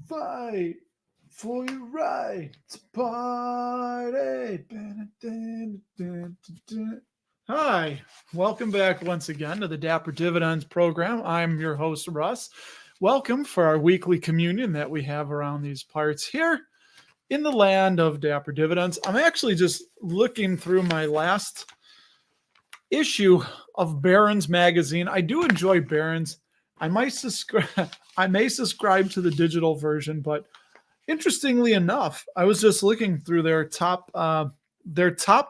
Fight for your right to party. Hi, welcome back once again to the Dapper Dividends program. I'm your host, Russ. Welcome for our weekly communion that we have around these parts here in the land of Dapper Dividends. I'm actually just looking through my last issue of Barron's magazine. I do enjoy Barron's. I may subscribe to the digital version, but interestingly enough, I was just looking through their top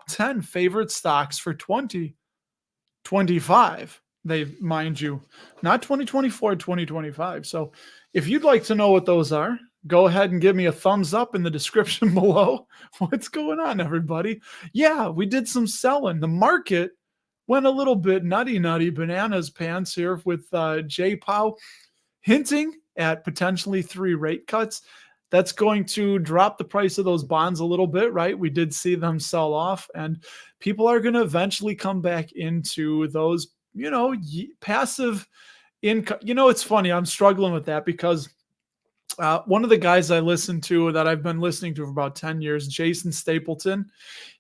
10 favorite stocks for 2025. They, mind you, not 2024, 2025. So if you'd like to know what those are, go ahead and give me a thumbs up in the description below. What's going on, everybody? Yeah, we did some selling. The market went a little bit nutty bananas pants here with Jay Powell hinting at potentially 3 rate cuts. That's going to drop the price of those bonds a little bit, right? We did see them sell off, and people are going to eventually come back into those, passive income. It's funny. I'm struggling with that because one of the guys I listened to that I've been listening to for about 10 years, Jason Stapleton,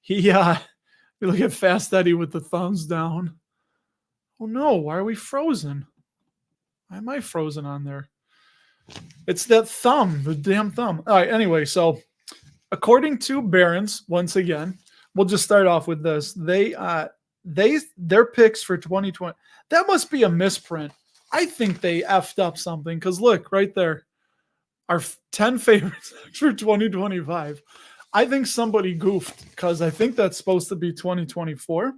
you look at Fast Eddie with the thumbs down. Oh no, why are we frozen? Why am I frozen on there? It's that thumb, the damn thumb. All right, anyway, so according to Barron's, once again, we'll just start off with this. Their picks for 2020, that must be a misprint. I think they effed up something because look, right there, our 10 favorites for 2025. I think somebody goofed because I think that's supposed to be 2024.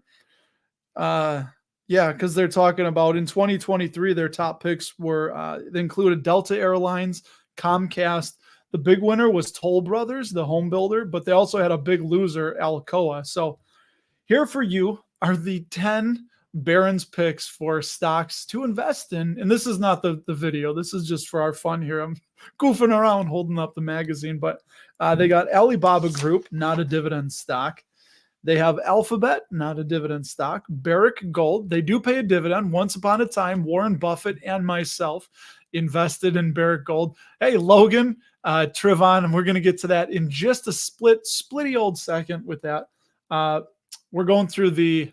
Because they're talking about in 2023, their top picks were they included Delta Airlines, Comcast. The big winner was Toll Brothers, the home builder, but they also had a big loser, Alcoa. So here for you are the 10 Barron's picks for stocks to invest in. And this is not the video. This is just for our fun here. I'm goofing around holding up the magazine, but they got Alibaba Group, not a dividend stock. They have Alphabet, not a dividend stock. Barrick Gold, they do pay a dividend. Once upon a time, Warren Buffett and myself invested in Barrick Gold. Hey, Logan, Trivon, and we're going to get to that in just a splitty old second with that. We're going through the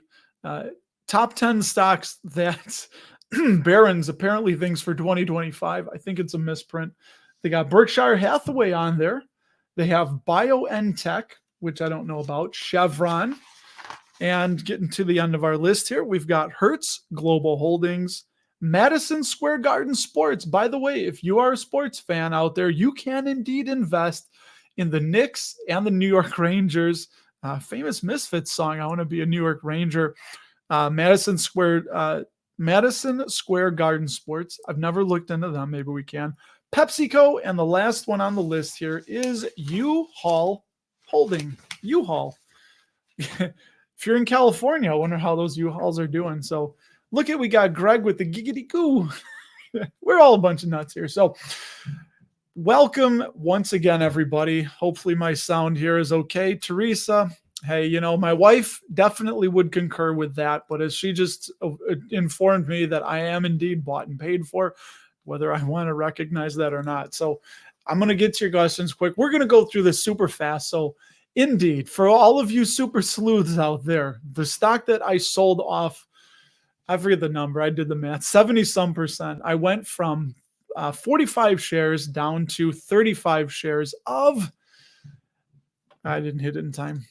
top 10 stocks that Barron's apparently thinks for 2025. I think it's a misprint. They got Berkshire Hathaway on there. They have BioNTech, which I don't know about, Chevron, and getting to the end of our list here, we've got Hertz Global Holdings, Madison Square Garden Sports. By the way, if you are a sports fan out there, you can indeed invest in the Knicks and the New York Rangers. Famous Misfits song, I Want to Be a New York Ranger. Madison Square Garden Sports. I've never looked into them. Maybe we can. PepsiCo, and the last one on the list here is U-Haul Holding. U-Haul. If you're in California, I wonder how those U-Hauls are doing. So we got Greg with the giggity goo. We're all a bunch of nuts here. So welcome once again, everybody. Hopefully my sound here is okay. Teresa, hey, my wife definitely would concur with that, but as she just informed me that I am indeed bought and paid for, whether I want to recognize that or not. So I'm going to get to your questions quick. We're going to go through this super fast. So indeed, for all of you super sleuths out there, the stock that I sold off, I forget the number. I did the math, 70% I went from 45 shares down to 35 shares of, I didn't hit it in time.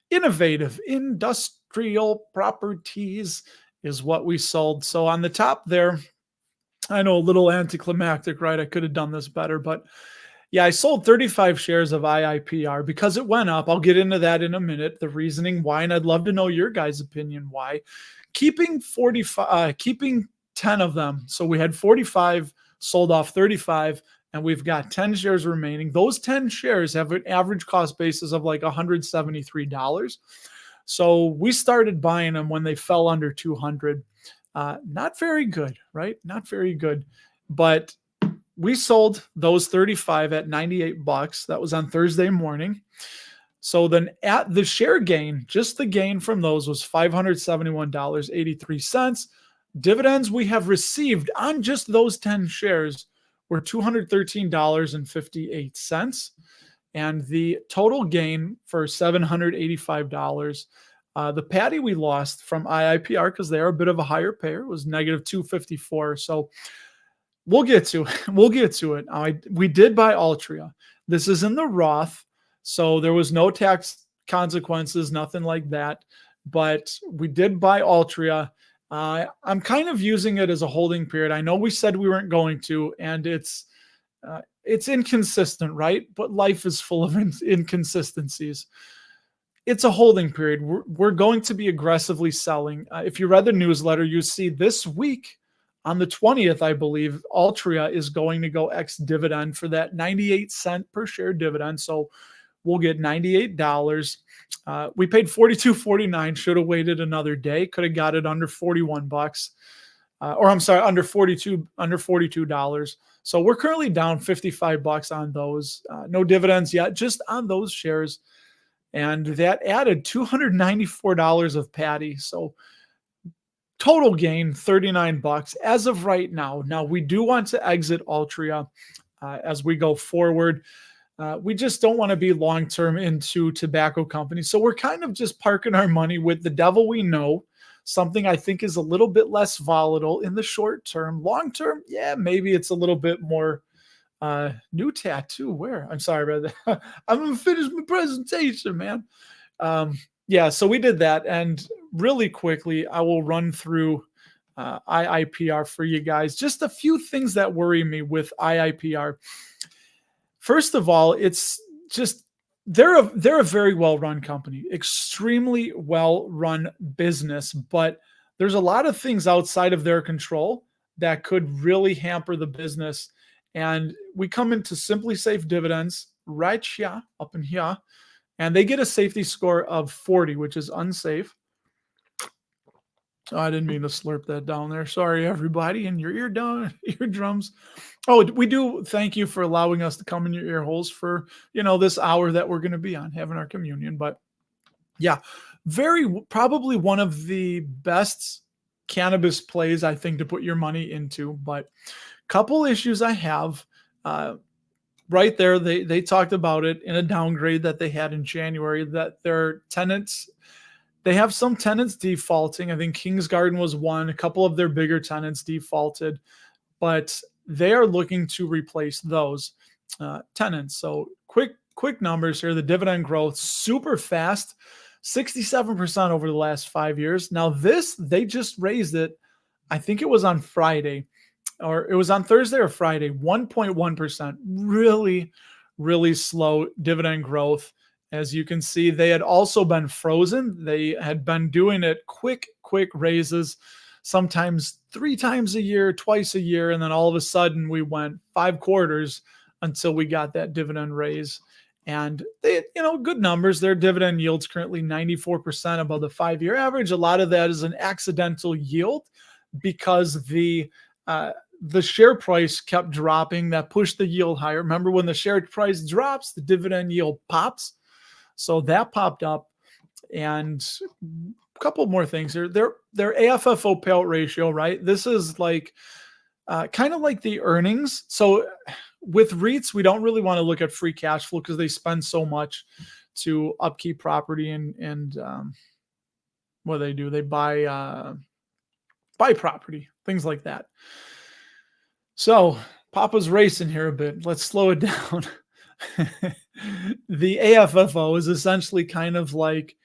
Innovative industrial properties is what we sold. So on the top there, I know a little anticlimactic, right? I could have done this better, but yeah, I sold 35 shares of IIPR because it went up. I'll get into that in a minute, the reasoning why, and I'd love to know your guys' opinion why. Keeping 10 of them. So we had 45, sold off 35, and we've got 10 shares remaining. Those 10 shares have an average cost basis of like $173. So we started buying them when they fell under 200. Not very good, right? Not very good. But we sold those 35 at $98. That was on Thursday morning. So then at the share gain, just the gain from those was $571.83. Dividends we have received on just those 10 shares were $213.58. And the total gain for $785. The patty we lost from IIPR, because they're a bit of a higher payer, was negative 254. So we'll get to it. We did buy Altria. This is in the Roth, so there was no tax consequences, nothing like that. But we did buy Altria. I'm kind of using it as a holding period. I know we said we weren't going to, and it's inconsistent, right? But life is full of inconsistencies. It's a holding period. We're going to be aggressively selling. If you read the newsletter, you see this week on the 20th, I believe, Altria is going to go ex-dividend for that 98-cent per share dividend. So we'll get $98. We paid $42.49. Should have waited another day. Could have got it under $41. Or I'm sorry, under $42. So we're currently down $55 on those. No dividends yet, just on those shares. And that added $294 of patty. So total gain $39 as of right now. Now we do want to exit Altria as we go forward. We just don't want to be long-term into tobacco companies. So we're kind of just parking our money with the devil we know, something I think is a little bit less volatile in the short term. Long term, yeah, maybe it's a little bit more new tattoo. Where? I'm sorry about that. I'm going to finish my presentation, man. Yeah, so we did that. And really quickly, I will run through IIPR for you guys. Just a few things that worry me with IIPR. First of all, it's just they're a very well-run company, extremely well-run business, but there's a lot of things outside of their control that could really hamper the business. And we come into Simply Safe Dividends right here, up in here, and they get a safety score of 40, which is unsafe. Oh, I didn't mean to slurp that down there. Sorry, everybody, in your eardrums. Oh, we do thank you for allowing us to come in your ear holes for, this hour that we're going to be on having our communion. But yeah, probably one of the best cannabis plays, I think, to put your money into. But couple issues I have right there. They talked about it in a downgrade that they had in January, that their tenants, they have some tenants defaulting. I think Kings Garden was one. A couple of their bigger tenants defaulted, but they are looking to replace those tenants. So quick numbers here. The dividend growth, super fast, 67% over the last 5 years. Now they just raised it. I think it was on Friday, or it was on Thursday or Friday, 1.1%. Really, really slow dividend growth. As you can see, they had also been frozen. They had been doing it quick raises, sometimes 3 times a year, twice a year. And then all of a sudden we went 5 quarters until we got that dividend raise. And they, good numbers. Their dividend yield's currently 94% above the 5-year average. A lot of that is an accidental yield because the share price kept dropping. That pushed the yield higher. Remember, when the share price drops, the dividend yield pops. So that popped up. And a couple more things here. Their AFFO payout ratio, right? This is like kind of like the earnings. So with REITs, we don't really want to look at free cash flow because they spend so much to upkeep property and what do. They buy property, things like that. So Papa's racing here a bit. Let's slow it down. The AFFO is essentially kind of like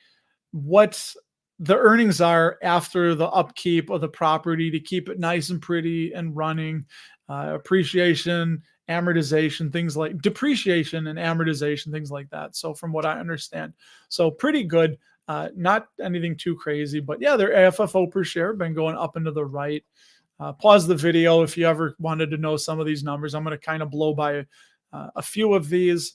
what the earnings are after the upkeep of the property to keep it nice and pretty and running, appreciation, amortization, things like depreciation and amortization, things like that. So from what I understand, so pretty good, not anything too crazy, but yeah, their AFFO per share been going up and to the right. Pause the video if you ever wanted to know some of these numbers. I'm going to kind of blow by a few of these.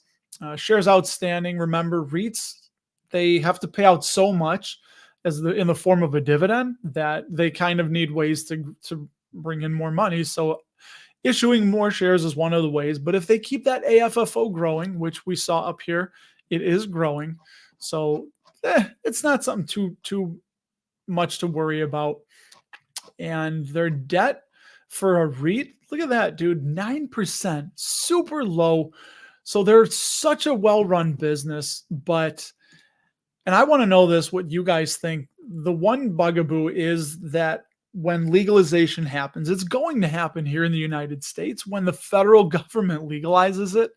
Shares outstanding. Remember, REITs, they have to pay out so much in the form of a dividend that they kind of need ways to bring in more money. So issuing more shares is one of the ways. But if they keep that AFFO growing, which we saw up here, it is growing. So it's not something too much to worry about. And their debt, for a REIT. Look at that, dude. 9%, super low. So they're such a well-run business, but, and I want to know this, what you guys think. The one bugaboo is that when legalization happens, it's going to happen here in the United States. When the federal government legalizes it,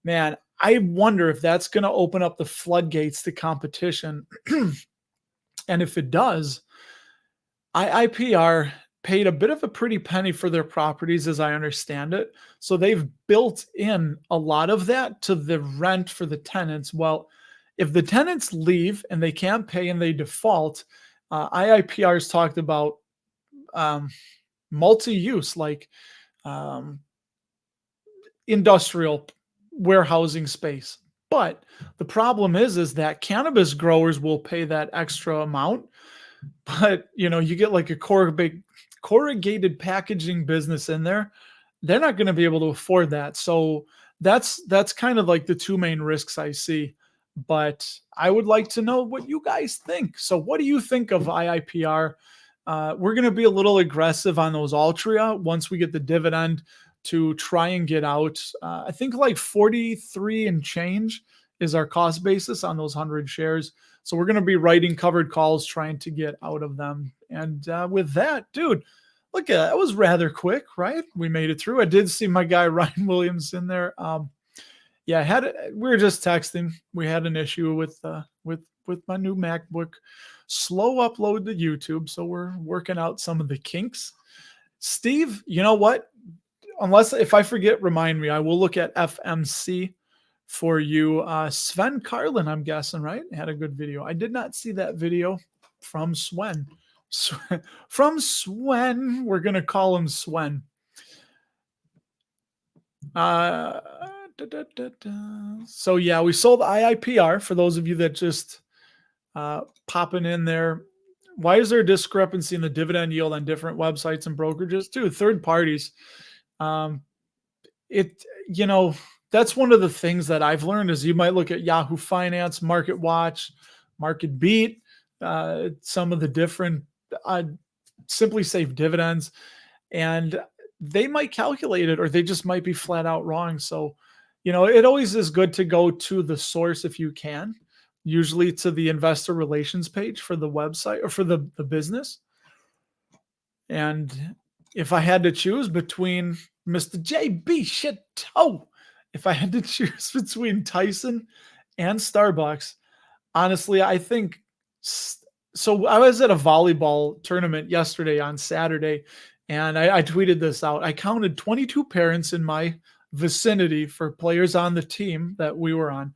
man, I wonder if that's going to open up the floodgates to competition. And if it does, IIPR paid a bit of a pretty penny for their properties, as I understand it. So they've built in a lot of that to the rent for the tenants. Well, if the tenants leave and they can't pay and they default, IIPR's talked about multi-use, like industrial warehousing space. But the problem is that cannabis growers will pay that extra amount. But, you get like a corrugated packaging business in there, they're not going to be able to afford that. So that's kind of like the two main risks I see. But I would like to know what you guys think. So what do you think of IIPR? We're going to be a little aggressive on those Altria once we get the dividend to try and get out. I think like 43 and change is our cost basis on those 100 shares. So we're going to be writing covered calls trying to get out of them. And with that, dude, look at that. That was rather quick, right? We made it through. I did see my guy Ryan Williams in there. Yeah, we were just texting. We had an issue with my new MacBook. Slow upload to YouTube, so we're working out some of the kinks. Steve, you know what? If I forget, remind me. I will look at FMC for you. Sven Carlin, I'm guessing, right? Had a good video. I did not see that video from Sven. From Sven. We're going to call him Sven. So yeah, we sold IIPR for those of you that just popping in there. Why is there a discrepancy in the dividend yield on different websites and brokerages? Too, third parties. That's one of the things that I've learned is you might look at Yahoo Finance, Market Watch, Market Beat, some of the different Simply Safe dividends, and they might calculate it or they just might be flat out wrong. So, it always is good to go to the source if you can, usually to the investor relations page for the website or for the business. And if I had to choose between Mr. JB Chateau, if I had to choose between Tyson and Starbucks, honestly, I think so. I was at a volleyball tournament yesterday on Saturday, and I tweeted this out. I counted 22 parents in my vicinity for players on the team that we were on,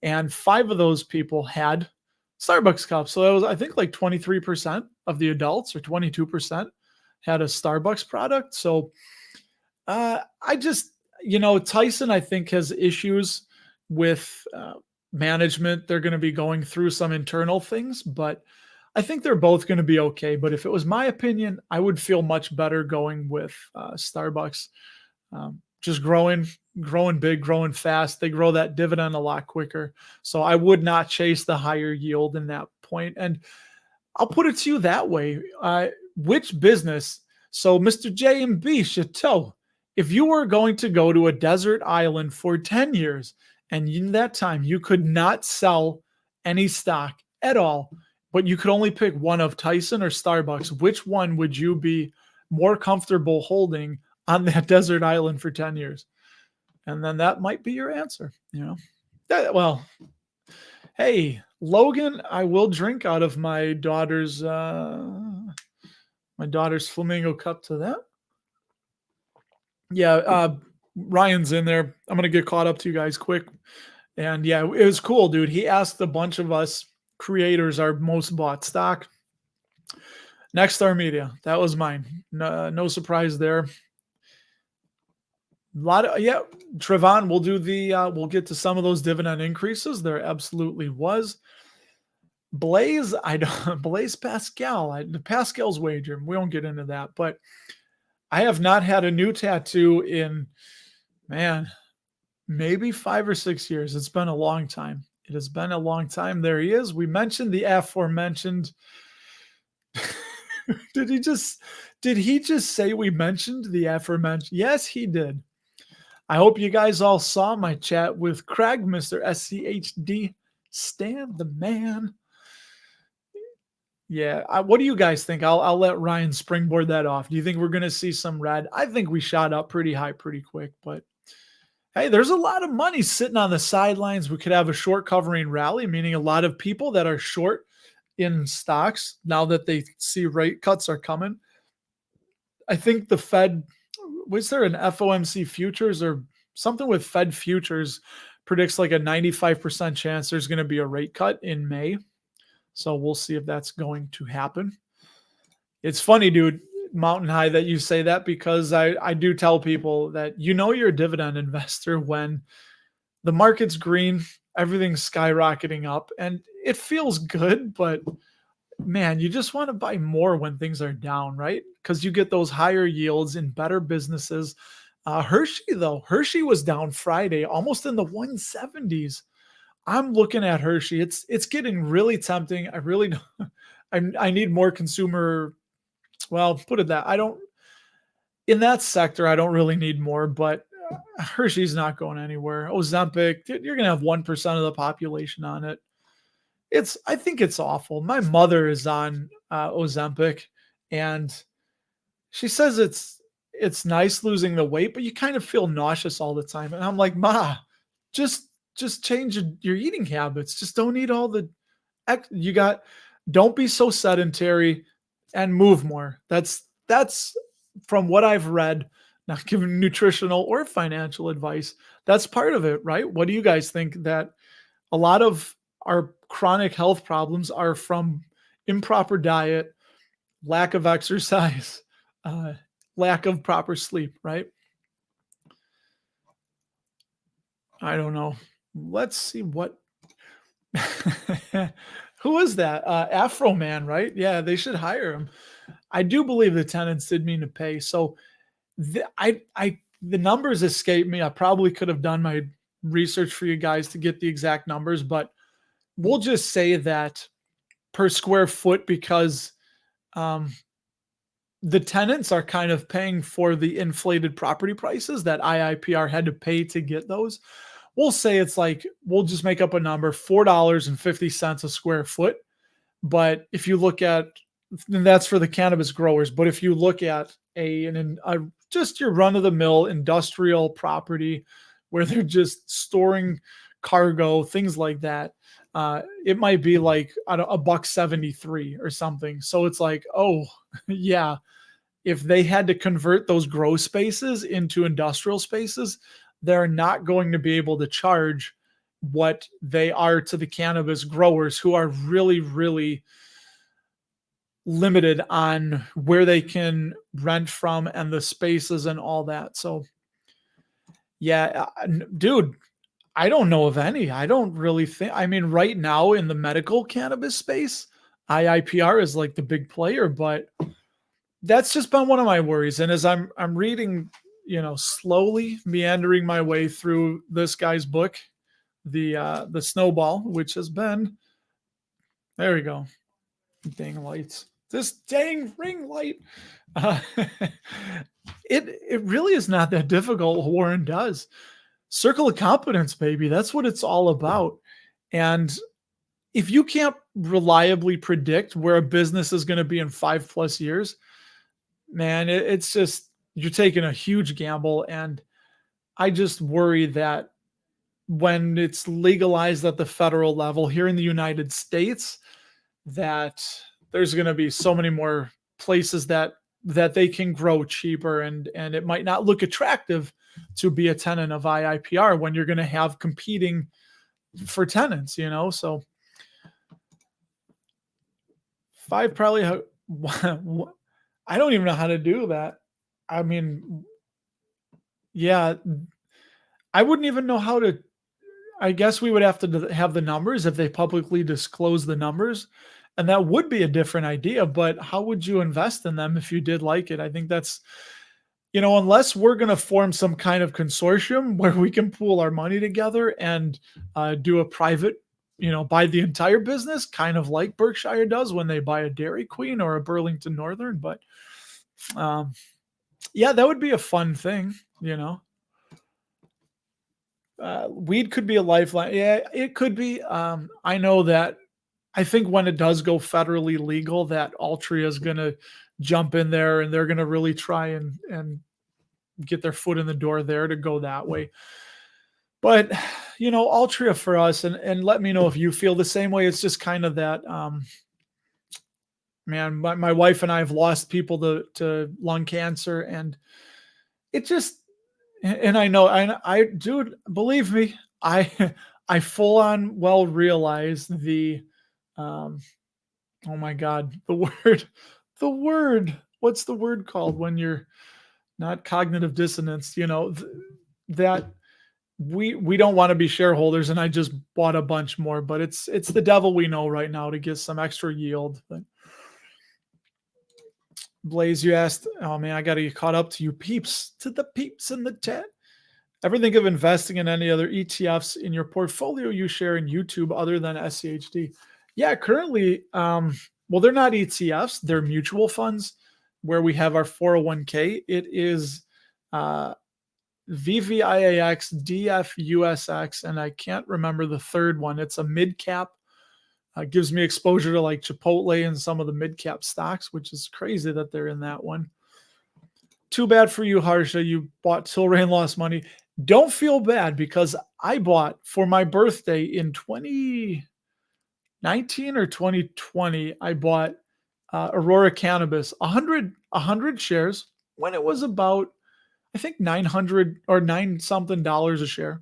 and 5 of those people had Starbucks cups. So that was, I think, like 23% of the adults or 22% had a Starbucks product. So I just, Tyson, I think, has issues with management. They're going to be going through some internal things, but I think they're both going to be okay. But if it was my opinion, I would feel much better going with Starbucks. Just growing big, growing fast. They grow that dividend a lot quicker. So I would not chase the higher yield in that point. And I'll put it to you that way. Which business? So Mr. J&B Chateau, if you were going to go to a desert island for 10 years and in that time you could not sell any stock at all, but you could only pick one of Tyson or Starbucks, which one would you be more comfortable holding on that desert island for 10 years? And then that might be your answer, well, hey, Logan, I will drink out of my daughter's flamingo cup to that. Yeah, Ryan's in there. I'm gonna get caught up to you guys quick. And yeah, it was cool, dude. He asked a bunch of us creators our most bought stock. Nexstar Media, that was mine. No surprise there. Trevon, we'll get to some of those dividend increases. There absolutely was. Blaze Pascal, Pascal's wager. We won't get into that, but I have not had a new tattoo in, maybe 5 or 6 years. It's been a long time. It has been a long time. There he is. We mentioned the aforementioned. Did Did he just say we mentioned the aforementioned? Yes, he did. I hope you guys all saw my chat with Craig, Mr. SCHD. Stan the man. Yeah. What do you guys think? I'll let Ryan springboard that off. Do you think we're going to see some red? I think we shot up pretty high pretty quick, but hey, there's a lot of money sitting on the sidelines. We could have a short covering rally, meaning a lot of people that are short in stocks now that they see rate cuts are coming. I think the Fed, was there an FOMC futures or something with Fed futures predicts like a 95% chance there's going to be a rate cut in May. So we'll see if that's going to happen. It's funny, dude, Mountain High, that you say that, because I do tell people that you're a dividend investor when the market's green, everything's skyrocketing up, and it feels good, but man, you just want to buy more when things are down, right? Because you get those higher yields in better businesses. Hershey was down Friday, almost in the 170s. I'm looking at Hershey. It's getting really tempting. I really don't. I need more consumer. Well, put it that in that sector, I don't really need more, but Hershey's not going anywhere. Ozempic, you're going to have 1% of the population on it. I think it's awful. My mother is on Ozempic, and she says it's nice losing the weight, but you kind of feel nauseous all the time. And I'm like, Ma, just change your eating habits. Just don't eat all the don't be so sedentary and move more. That's from what I've read, not giving nutritional or financial advice. That's part of it, right? What do you guys think? That a lot of our chronic health problems are from improper diet, lack of exercise, lack of proper sleep, right? I don't know. Let's see what. Who is that? Afro Man, right? Yeah, they should hire him. I do believe the tenants did mean to pay. So the numbers escape me. I probably could have done my research for you guys to get the exact numbers, but we'll just say that per square foot, because the tenants are kind of paying for the inflated property prices that IIPR had to pay to get those. We'll say it's like, we'll just make up a number, $4.50 a square foot. But if you look at, and that's for the cannabis growers, but if you look at just your run of the mill industrial property where they're just storing cargo, things like that, it might be like $1.73 or something. So it's like, oh yeah, if they had to convert those grow spaces into industrial spaces, they're not going to be able to charge what they are to the cannabis growers, who are really, really limited on where they can rent from and the spaces and all that. So yeah, dude, I don't know of any. I don't really think, right now in the medical cannabis space, IIPR is like the big player, but that's just been one of my worries. And as I'm reading, slowly meandering my way through this guy's book, the Snowball, which has been, there we go. Dang lights. This dang ring light. It really is not that difficult what Warren does. Circle of competence, baby. That's what it's all about. And if you can't reliably predict where a business is going to be in 5+ years, man, it's just, you're taking a huge gamble. And I just worry that when it's legalized at the federal level here in the United States, that there's going to be so many more places that they can grow cheaper, and it might not look attractive to be a tenant of IIPR when you're going to have competing for tenants, so 5 probably, I don't even know how to do that. Yeah, I wouldn't even know how to. I guess we would have to have the numbers if they publicly disclose the numbers, and that would be a different idea. But how would you invest in them if you did like it? I think that's, unless we're going to form some kind of consortium where we can pool our money together and do a private, buy the entire business, kind of like Berkshire does when they buy a Dairy Queen or a Burlington Northern. But Yeah, that would be a fun thing, you know. Weed could be a lifeline. Yeah, it could be. I know that I think when it does go federally legal, that Altria is going to jump in there and they're going to really try and get their foot in the door there to go that way. But Altria for us, and let me know if you feel the same way. It's just kind of that. Man, my wife and I have lost people to lung cancer, and it just, and I know, I dude, believe me, I I full on well realize um oh my god, the word what's the word called when you're not cognitive dissonance, that we don't want to be shareholders, and I just bought a bunch more, but it's the devil we know right now to get some extra yield. But Blaze, you asked, oh man, I got to get caught up to you peeps, to the peeps in the chat. Ever think of investing in any other ETFs in your portfolio you share in YouTube other than SCHD? Yeah, currently, well, they're not ETFs, they're mutual funds where we have our 401k. It is VVIAX, DFUSX, and I can't remember the third one. It's a mid cap. Gives me exposure to like Chipotle and some of the mid cap stocks, which is crazy that they're in that one. Too bad for you, Harsha. You bought Tilray and lost money. Don't feel bad because I bought for my birthday in 2019 or 2020. I bought Aurora Cannabis, 100 shares when it was about, I think 900 or $9 something a share.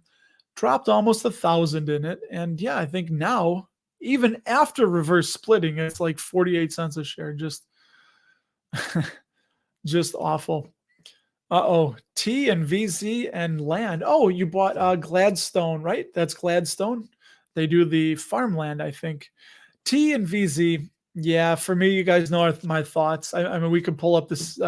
Dropped almost 1,000 in it. And yeah, I think now, even after reverse splitting, it's like 48 cents a share. Just awful. T and VZ and land. Oh, you bought Gladstone, right? That's Gladstone. They do the farmland, I think. T and VZ. Yeah, for me, you guys know my thoughts. I mean, we could pull up this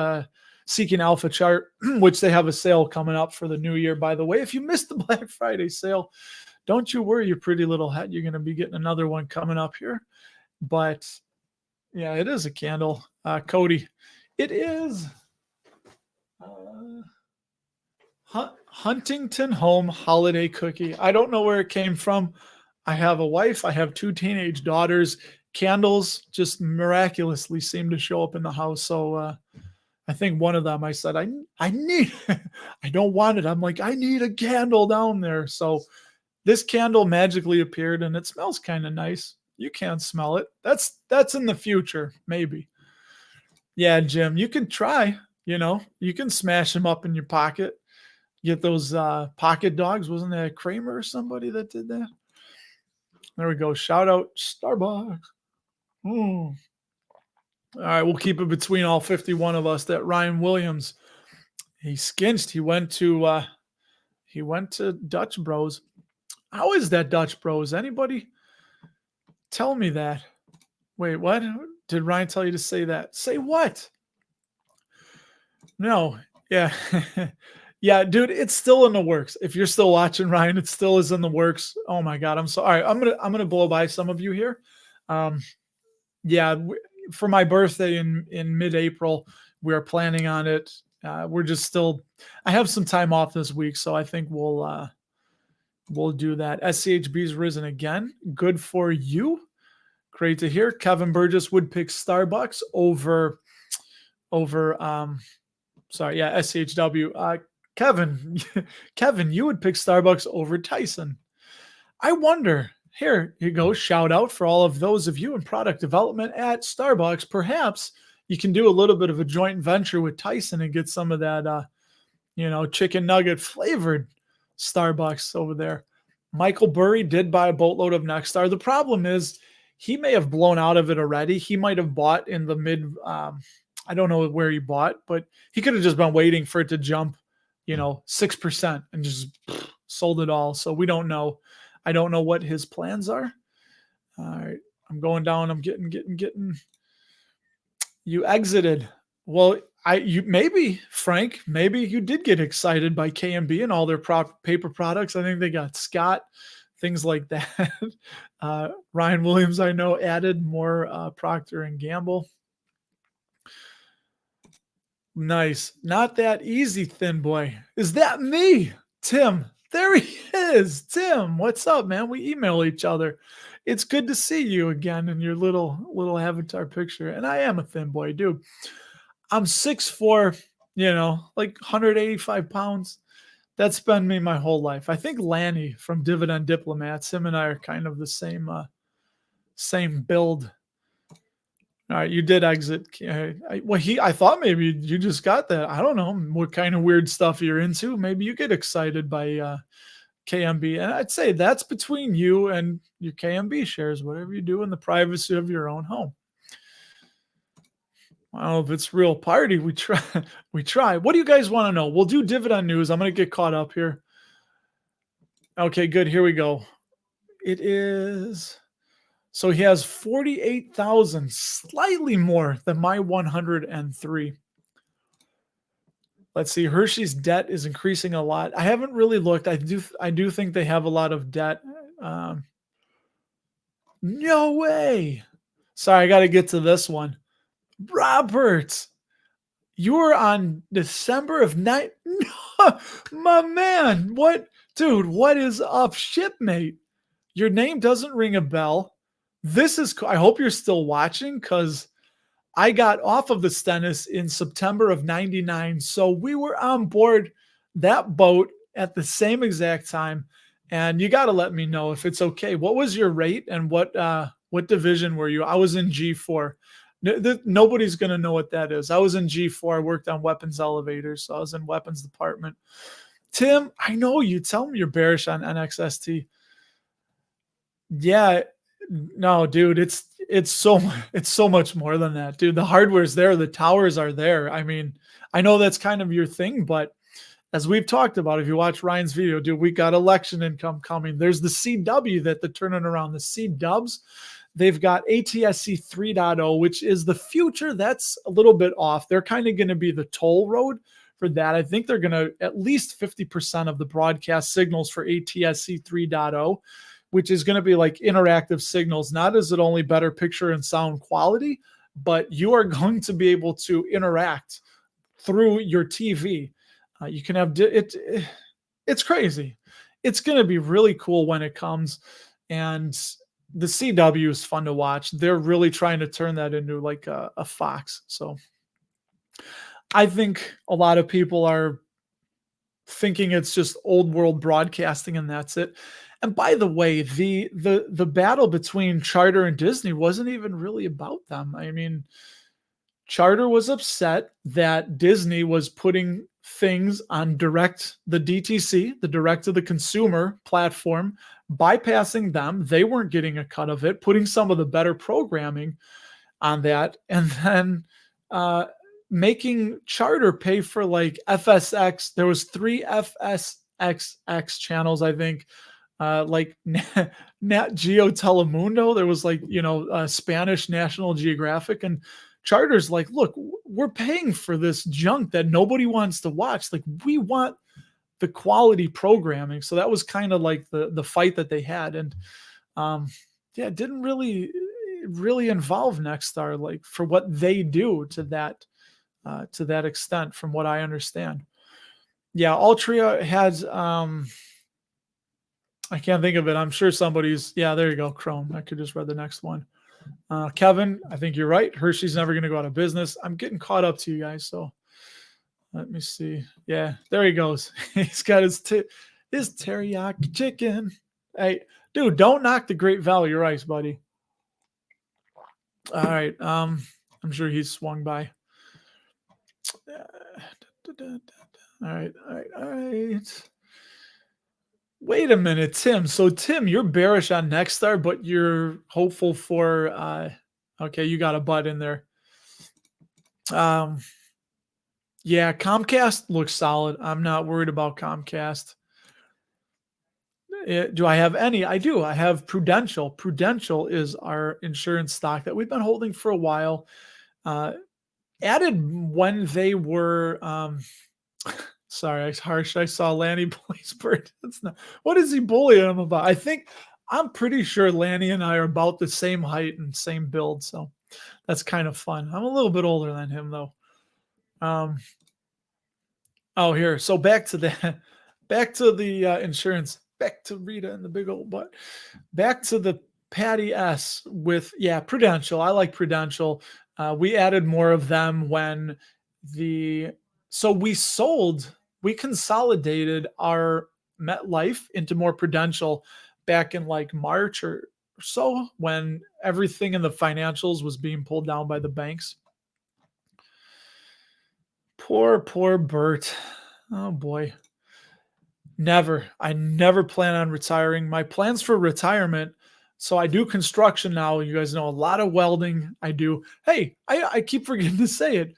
Seeking Alpha chart, which they have a sale coming up for the new year, by the way. If you missed the Black Friday sale, don't you worry your pretty little head. You're going to be getting another one coming up here. But yeah, it is a candle. Cody, it is Huntington Home Holiday Cookie. I don't know where it came from. I have a wife. I have 2 teenage daughters. Candles just miraculously seem to show up in the house. So I think one of them, I said, I need, I don't want it. I'm like, I need a candle down there. So this candle magically appeared and it smells kind of nice. You can't smell it. That's in the future, maybe. Yeah, Jim, you can try, you can smash them up in your pocket. Get those pocket dogs. Wasn't that Kramer or somebody that did that? There we go. Shout out Starbucks. All right, we'll keep it between all 51 of us. That Ryan Williams, he skinched. He went to Dutch Bros. How is that Dutch Bros? Anybody tell me that? Wait, what? Did Ryan tell you to say that? Say what? No. Yeah. Yeah, dude, it's still in the works. If you're still watching, Ryan, it still is in the works. Oh my God, I'm sorry. I'm gonna blow by some of you here. Yeah, for my birthday in mid-April, we are planning on it. We're just still. I have some time off this week, so I think we'll do that. SCHB's risen again. Good for you. Great to hear. Kevin Burgess would pick Starbucks over. SCHW. Kevin, you would pick Starbucks over Tyson. I wonder. Here you go. Shout out for all of those of you in product development at Starbucks. Perhaps you can do a little bit of a joint venture with Tyson and get some of that, chicken nugget flavored Starbucks over there. Michael Burry did buy a boatload of Nexstar. The problem is he may have blown out of it already. He might have bought in the mid. I don't know where he bought, but he could have just been waiting for it to jump, 6% and just sold it all. So we don't know. I don't know what his plans are. All right. I'm going down. I'm getting. You exited. Well, maybe Frank, maybe you did get excited by KMB and all their paper products. I think they got Scott, things like that. Ryan Williams, I know, added more Procter and Gamble. Nice. Not that easy, thin boy. Is that me? Tim. There he is. Tim, what's up, man? We email each other. It's good to see you again in your little avatar picture. And I am a thin boy, dude. I'm 6'4", like 185 pounds. That's been me my whole life. I think Lanny from Dividend Diplomats, him and I are kind of the same build. All right, you did exit. I thought maybe you just got that. I don't know what kind of weird stuff you're into. Maybe you get excited by KMB, and I'd say that's between you and your KMB shares. Whatever you do in the privacy of your own home. I don't know if it's real party. We try. We try. What do you guys want to know? We'll do dividend news. I'm going to get caught up here. Okay, good. Here we go. It is. So he has 48,000, slightly more than my 103. Let's see. Hershey's debt is increasing a lot. I haven't really looked. I do think they have a lot of debt. No way. Sorry, I got to get to this one. Robert, you were on December of night. My man, what, dude? What is up, shipmate? Your name doesn't ring a bell. This is, I hope you're still watching, because I got off of the Stennis in September of 99. So we were on board that boat at the same exact time. And you got to let me know if it's okay. What was your rate and what division were you? I was in G4. Nobody's going to know what that is. I was in G4. I worked on weapons elevators. So I was in weapons department. Tim, I know you. Tell me you're bearish on NXST. Yeah. No, dude, it's so much more than that, dude. The hardware's there, the towers are there. I mean, I know that's kind of your thing, but as we've talked about, if you watch Ryan's video, dude, we got election income coming. There's the CW that they're turning around, the C dubs. They've got ATSC 3.0, which is the future. That's a little bit off. They're kind of going to be the toll road for that. I think they're going to at least 50% of the broadcast signals for ATSC 3.0. Which is going to be like interactive signals. Not is it only better picture and sound quality, but you are going to be able to interact through your TV. You can have it's crazy. It's going to be really cool when it comes. And the CW is fun to watch. They're really trying to turn that into like a Fox. So I think a lot of people are thinking it's just old world broadcasting and that's it. And by the way, the battle between Charter and Disney wasn't even really about them. I mean, Charter was upset that Disney was putting things on the DTC, the direct to the consumer platform, bypassing them. They weren't getting a cut of it, putting some of the better programming on that, and then making Charter pay for like FSX. There was 3 FSXX channels, I think. Like Nat Geo Telemundo, there was like, Spanish National Geographic, and Charter's like, look, we're paying for this junk that nobody wants to watch. Like, we want the quality programming. So that was kind of like the fight that they had. And it didn't really involve Nexstar, like for what they do to that extent, from what I understand. Yeah, Altria has I can't think of it. I'm sure somebody's. Yeah, there you go. Chrome. I could just read the next one. Kevin, I think you're right. Hershey's never going to go out of business. I'm getting caught up to you guys. So let me see. Yeah, there he goes. He's got his teriyaki chicken. Hey, dude, don't knock the Great Value Rice, buddy. All right. I'm sure he's swung by. All right. Wait a minute, Tim. So, Tim, you're bearish on Nexstar, but you're hopeful for. Okay, you got a butt in there. Yeah, Comcast looks solid. I'm not worried about Comcast. Do I have any? I do. I have Prudential. Prudential is our insurance stock that we've been holding for a while. Added when they were. Sorry, it's harsh. I saw Lanny Blaisberg. That's not. What is he bullying him about? I'm pretty sure Lanny and I are about the same height and same build, so that's kind of fun. I'm a little bit older than him, though. Um, oh, here. So back to the back to the insurance. Back to Rita and the big old butt. Back to the Patty S with Prudential. I like Prudential. We added more of them when the so we consolidated our MetLife into more Prudential back in like March or so when everything in the financials was being pulled down by the banks. Poor Bert. Oh boy. Never. I never plan on retiring. My plans for retirement. So I do construction now. You guys know a lot of welding. I do. Hey, I keep forgetting to say it.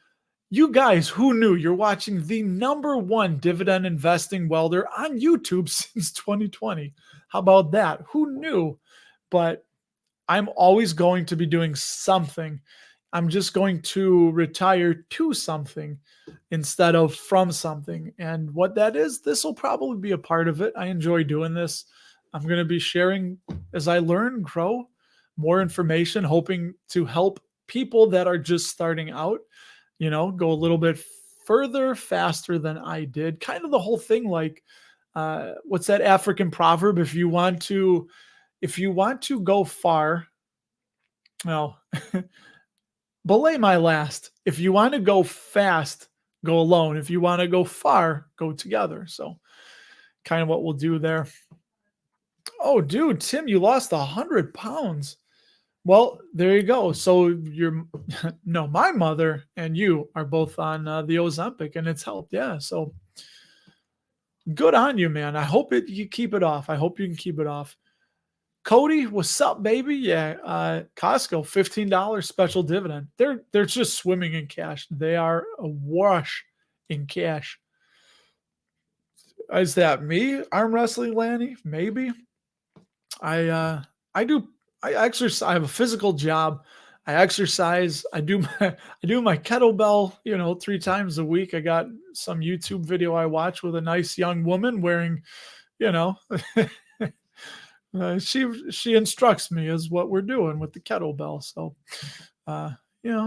You guys, who knew you're watching the #1 dividend investing welder on YouTube since 2020? How about that? Who knew? But I'm always going to be doing something. I'm just going to retire to something instead of from something. And what that is, this will probably be a part of it. I enjoy doing this. I'm going to be sharing as I learn, grow more information, hoping to help people that are just starting out, go a little bit further, faster than I did. Kind of the whole thing, like, what's that African proverb? If you want to go far, well, belay my last. If you want to go fast, go alone. If you want to go far, go together. So kind of what we'll do there. Oh, dude, Tim, you lost 100 pounds. Well, there you go. So my mother and you are both on the Ozempic and it's helped. Yeah. So good on you, man. I hope you keep it off. I hope you can keep it off. Cody, what's up, baby? Yeah, Costco, $15 special dividend. They're just swimming in cash. They are awash in cash. Is that me arm wrestling, Lanny? Maybe. I exercise. I have a physical job. I exercise. I do my kettlebell, 3 times a week. I got some YouTube video I watch with a nice young woman wearing, she instructs me as what we're doing with the kettlebell. So,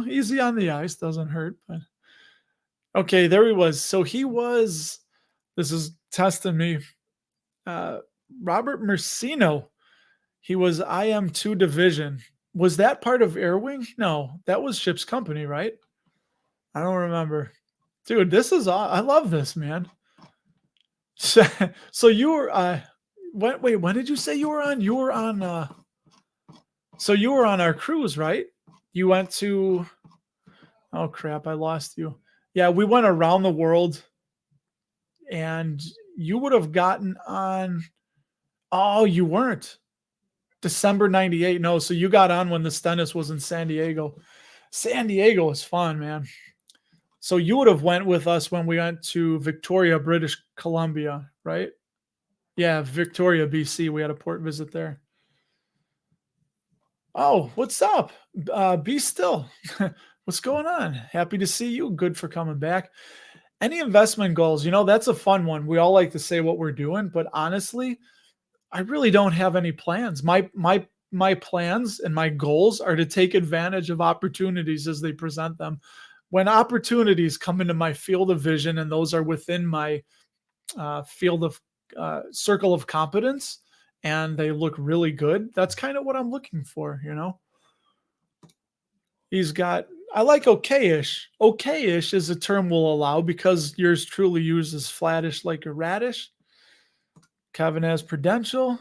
easy on the ice, doesn't hurt. But okay, there he was. So this is testing me. Robert Mercino. He was IM2 division. Was that part of Airwing? No, that was Ship's company, right? I don't remember. Dude, I love this, man. So you were, when did you say you were on? You were on, so you were on our cruise, right? You went to, oh crap, I lost you. Yeah, we went around the world and you would have gotten on, oh, you weren't. December 98. No, so you got on when the Stennis was in San Diego. San Diego was fun, man. So you would have went with us when we went to Victoria, British Columbia, right? Yeah, Victoria, BC. We had a port visit there. Oh, what's up? Be still. What's going on? Happy to see you. Good for coming back. Any investment goals? That's a fun one. We all like to say what we're doing, but honestly, I really don't have any plans. My plans and my goals are to take advantage of opportunities as they present them. When opportunities come into my field of vision and those are within my field of circle of competence and they look really good, that's kind of what I'm looking for, He's got, I like okay-ish. Okay-ish is a term we'll allow because yours truly uses flattish like a radish. Kevin has Prudential.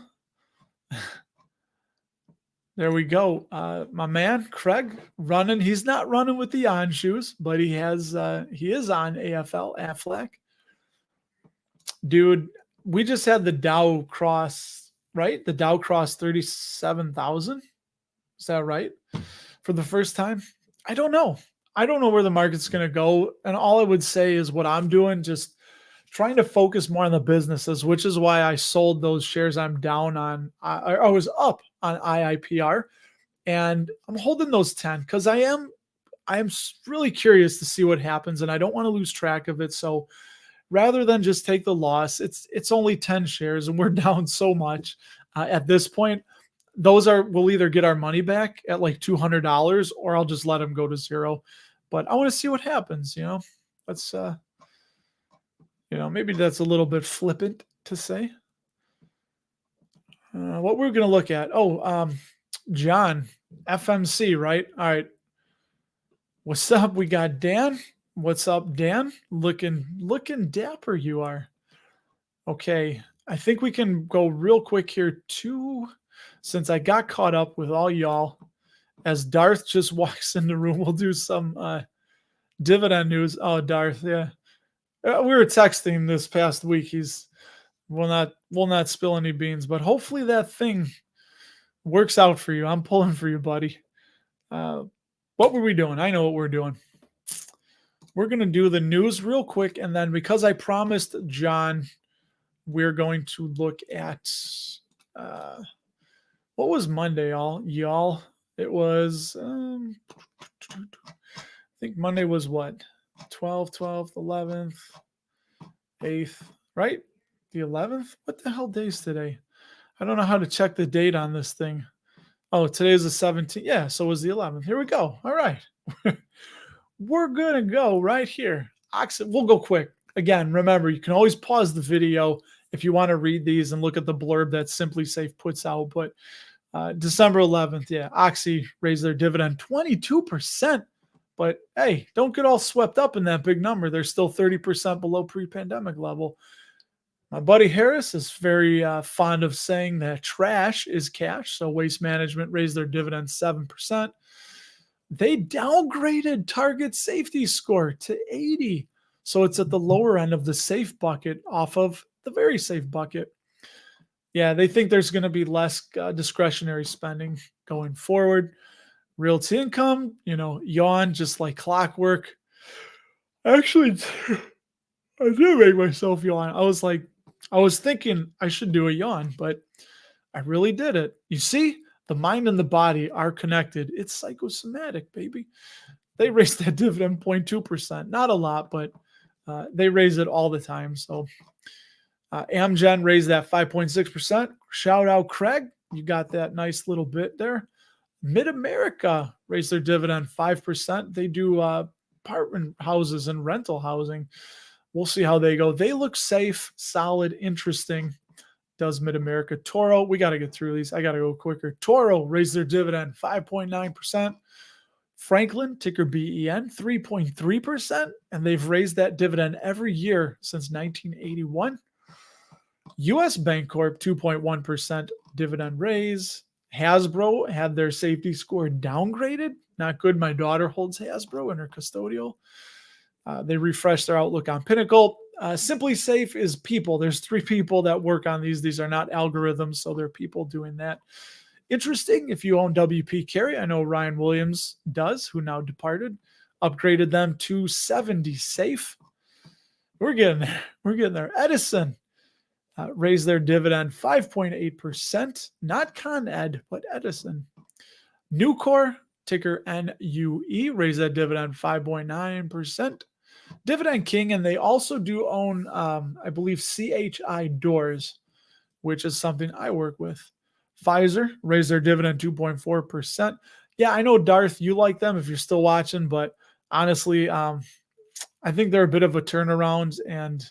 There we go. My man, Craig, running. He's not running with the on shoes, but he is on AFL Aflac. Dude, we just had the Dow cross, right? The Dow cross 37,000. Is that right? For the first time? I don't know. I don't know where the market's going to go. And all I would say is what I'm doing, just trying to focus more on the businesses, which is why I sold those shares I'm down on. I was up on IIPR and I'm holding those 10 because I am really curious to see what happens and I don't want to lose track of it. So rather than just take the loss, it's only 10 shares and we're down so much at this point. We'll either get our money back at like $200 or I'll just let them go to zero. But I want to see what happens, Let's, maybe that's a little bit flippant to say. What we're going to look at. Oh, John, FMC, right? All right. What's up? We got Dan. What's up, Dan? Looking dapper you are. Okay. I think we can go real quick here too, since I got caught up with all y'all. As Darth just walks in the room, we'll do some dividend news. Oh, Darth, yeah. We were texting this past week. Will not spill any beans, but hopefully that thing works out for you. I'm pulling for you, buddy. What were we doing? I know what we're doing. We're going to do the news real quick, and then because I promised John, we're going to look at what was Monday, y'all. It was I think Monday was what? 12th, 11th, 8th, right? The 11th? What the hell day is today? I don't know how to check the date on this thing. Oh, today's the 17th. Yeah, so it was the 11th. Here we go. All right. We're going to go right here. We'll go quick. Again, remember, you can always pause the video if you want to read these and look at the blurb that Simply Safe puts out. But December 11th, yeah, Oxy raised their dividend 22%. But hey, don't get all swept up in that big number. They're still 30% below pre-pandemic level. My buddy Harris is very fond of saying that trash is cash. So Waste Management raised their dividend 7%. They downgraded Target safety score to 80. So it's at the lower end of the safe bucket off of the very safe bucket. Yeah, they think there's going to be less discretionary spending going forward. Realty income, yawn just like clockwork. Actually, I did make myself yawn. I was thinking I should do a yawn, but I really did it. You see, the mind and the body are connected. It's psychosomatic, baby. They raised that dividend 0.2%. Not a lot, but they raise it all the time. So Amgen raised that 5.6%. Shout out, Craig. You got that nice little bit there. Mid-America raised their dividend 5%. They do apartment houses and rental housing. We'll see how they go. They look safe, solid, interesting. Does Mid-America. Toro, we got to get through these. I got to go quicker. Toro raised their dividend 5.9%. Franklin, ticker BEN, 3.3%. And they've raised that dividend every year since 1981. U.S. Bancorp, 2.1% dividend raise. Hasbro had their safety score downgraded. Not good. My daughter holds Hasbro in her custodial. They refreshed their outlook on Pinnacle. Simply Safe is people. There's 3 people that work on these. These are not algorithms, so they're people doing that. Interesting, if you own WP Carey, I know Ryan Williams does, who now departed, upgraded them to 70 safe. We're getting there. We're getting there. Edison raised their dividend 5.8%. Not Con Ed, but Edison. Nucor, ticker NUE, raised that dividend 5.9%. Dividend King, and they also do own, I believe, CHI Doors, which is something I work with. Pfizer raised their dividend 2.4%. Yeah, I know, Darth, you like them if you're still watching, but honestly, I think they're a bit of a turnaround. And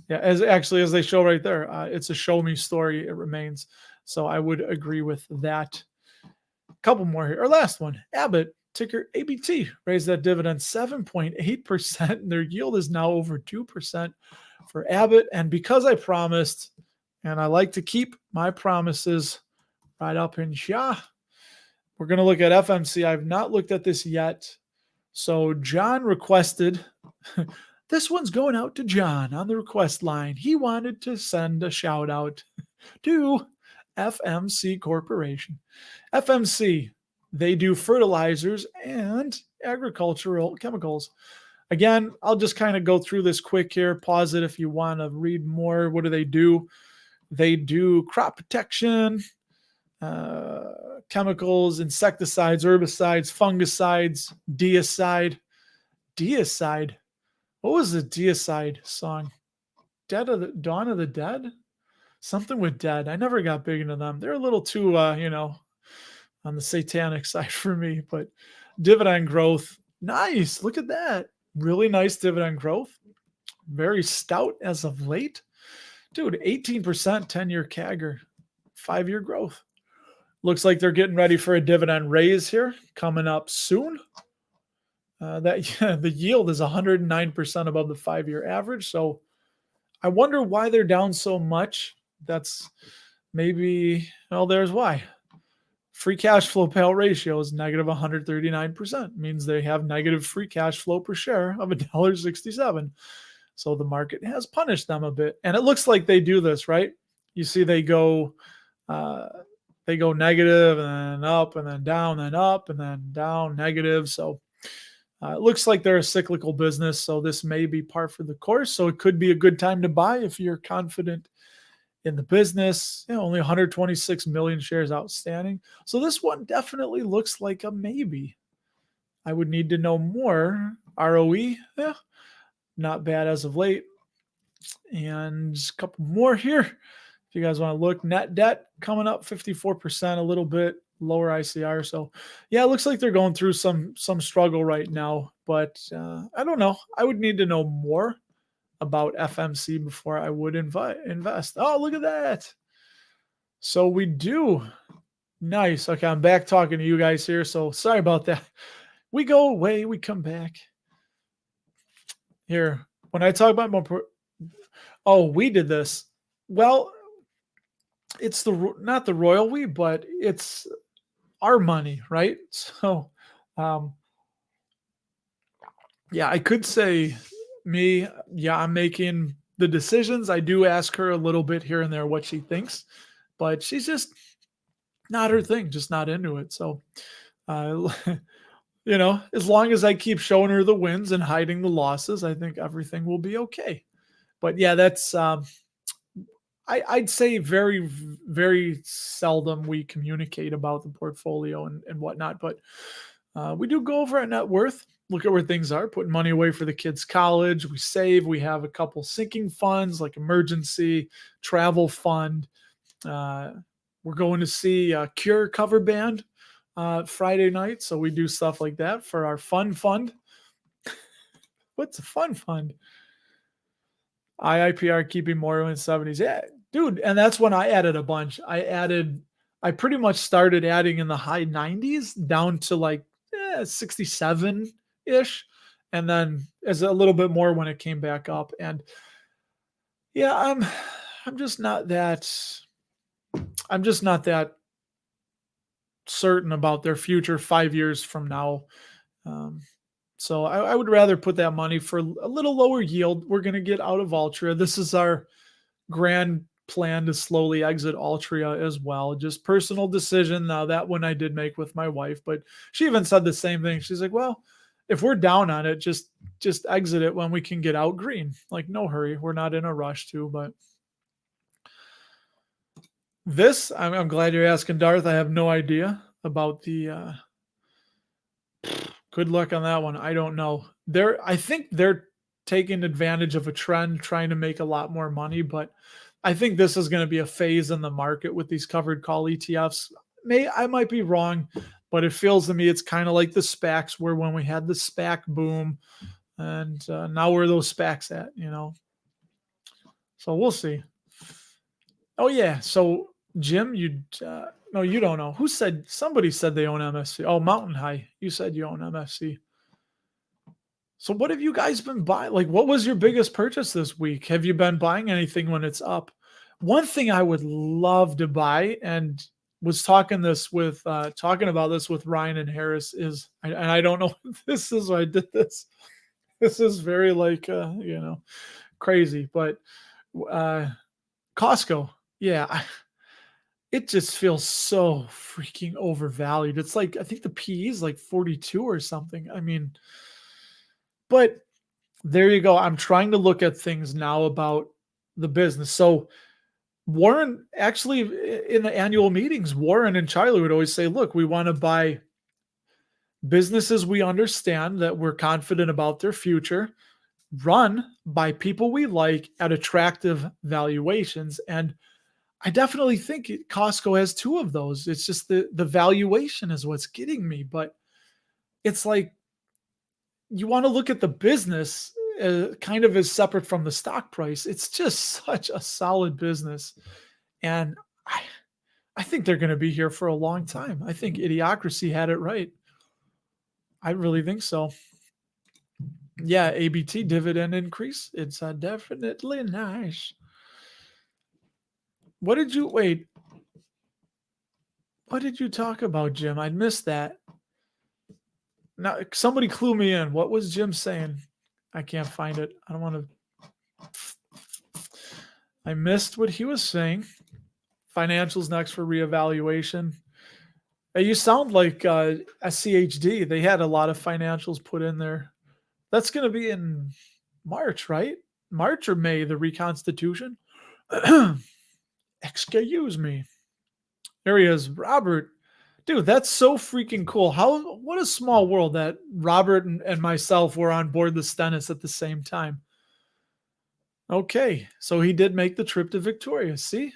yeah, as they show right there, it's a show me story. It remains. So I would agree with that. A couple more here. Our last one, Abbott, ticker ABT, raised that dividend 7.8%. And their yield is now over 2% for Abbott. And because I promised, and I like to keep my promises right up in here, we're going to look at FMC. I've not looked at this yet. So John requested, this one's going out to John on the request line. He wanted to send a shout out to FMC Corporation. FMC, they do fertilizers and agricultural chemicals. Again, I'll just kind of go through this quick here. Pause it if you want to read more. What do? They do crop protection, chemicals, insecticides, herbicides, fungicides, deicide. What was the deicide song? Dawn of the Dead? Something with dead. I never got big into them. They're a little too, on the satanic side for me, but dividend growth. Nice. Look at that. Really nice dividend growth. Very stout as of late. Dude, 18% 10-year CAGR, 5-year growth. Looks like they're getting ready for a dividend raise here coming up soon. The yield is 109% above the 5-year average. So I wonder why they're down so much. That's maybe, well, there's why. Free cash flow payout ratio is negative 139%. Means they have negative free cash flow per share of $1.67. So the market has punished them a bit. And it looks like they do this, right? You see they go negative and then up and then down and up and then down, negative. So it looks like they're a cyclical business. So this may be par for the course. So it could be a good time to buy if you're confident in the business. Only 126 million shares outstanding. So this one definitely looks like a maybe. I would need to know more. ROE, not bad as of late. And a couple more here. If you guys want to look, net debt coming up 54%, a little bit lower ICR. So yeah, it looks like they're going through some struggle right now, but I don't know. I would need to know more about FMC before I would invest. Oh, look at that. So we do. Nice. Okay, I'm back talking to you guys here. So sorry about that. We go away, we come back. Here, when I talk about we did this. Well, it's not the royal we, but it's our money, right? So, yeah, I could say me. Yeah, I'm making the decisions. I do ask her a little bit here and there what she thinks, but she's just not her thing, just not into it. So, as long as I keep showing her the wins and hiding the losses, I think everything will be okay. But yeah, that's I'd say very, very seldom we communicate about the portfolio and whatnot, but we do go over our net worth, look at where things are, putting money away for the kids' college. We save. We have a couple sinking funds like emergency, travel fund. We're going to see a Cure cover band Friday night, so we do stuff like that for our fun fund. What's a fun fund? IIPR keeping more in the 70s. Yeah, dude. And that's when I added a bunch. I pretty much started adding in the high 90s down to like 67 ish. And then as a little bit more when it came back up. And yeah, I'm just not that certain about their future 5 years from now. So I would rather put that money for a little lower yield. We're going to get out of Altria. This is our grand plan to slowly exit Altria as well. Just personal decision. Now that one I did make with my wife, but she even said the same thing. She's like, well, if we're down on it, just exit it when we can get out green. Like, no hurry. We're not in a rush to, but this, I'm glad you're asking, Darth. I have no idea about the, good luck on that one. I don't know. I think they're taking advantage of a trend, trying to make a lot more money, but I think this is going to be a phase in the market with these covered call ETFs. I might be wrong, but it feels to me it's kind of like the SPACs, where when we had the SPAC boom, and now where are those SPACs at, So we'll see. Oh yeah. So Jim, no, you don't know. Somebody said they own MFC. Oh, Mountain High. You said you own MFC. So what have you guys been buying? Like, what was your biggest purchase this week? Have you been buying anything when it's up? One thing I would love to buy, and was talking about this with Ryan and Harris, is, and I don't know if this is why I did this. This is very crazy, but Costco. Yeah. It just feels so freaking overvalued. It's like, I think the PE is like 42 or something. I mean, but there you go. I'm trying to look at things now about the business. So Warren, actually in the annual meetings, Warren and Charlie would always say, look, we want to buy businesses we understand, that we're confident about their future, run by people we like at attractive valuations. And I definitely think Costco has two of those. It's just the valuation is what's getting me. But it's like, you want to look at the business kind of as separate from the stock price. It's just such a solid business. And I, I think they're going to be here for a long time. I think Idiocracy had it right. I really think so. Yeah, ABT dividend increase. It's definitely nice. What did you wait? What did you talk about, Jim? I missed that. Now, somebody clue me in. What was Jim saying? I can't find it. I don't want to. I missed what he was saying. Financials next for reevaluation. Hey, you sound like SCHD. They had a lot of financials put in there. That's going to be in March, right? March or May, the reconstitution. Excuse me. There he is, Robert. Dude, that's so freaking cool. What a small world that Robert and myself were on board the Stennis at the same time. Okay, so he did make the trip to Victoria. See,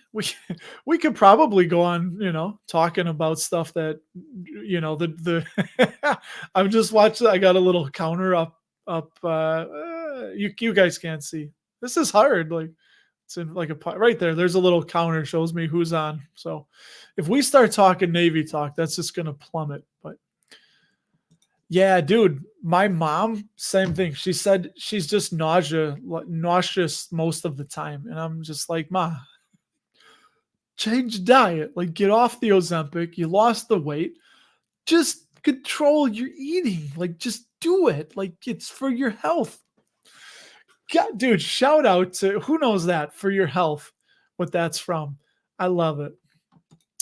we could probably go on, talking about stuff that, the I'm just watching. I got a little counter up. You guys can't see. This is hard. Like it's in like right there. There's a little counter shows me who's on. So if we start talking Navy talk, that's just gonna plummet. But yeah, dude, my mom, same thing. She said she's just nauseous most of the time, and I'm just like, Ma, change diet. Like, get off the Ozempic. You lost the weight. Just control your eating. Like, just do it. Like, it's for your health. God, dude, shout out to who knows that for your health, what that's from. I love it.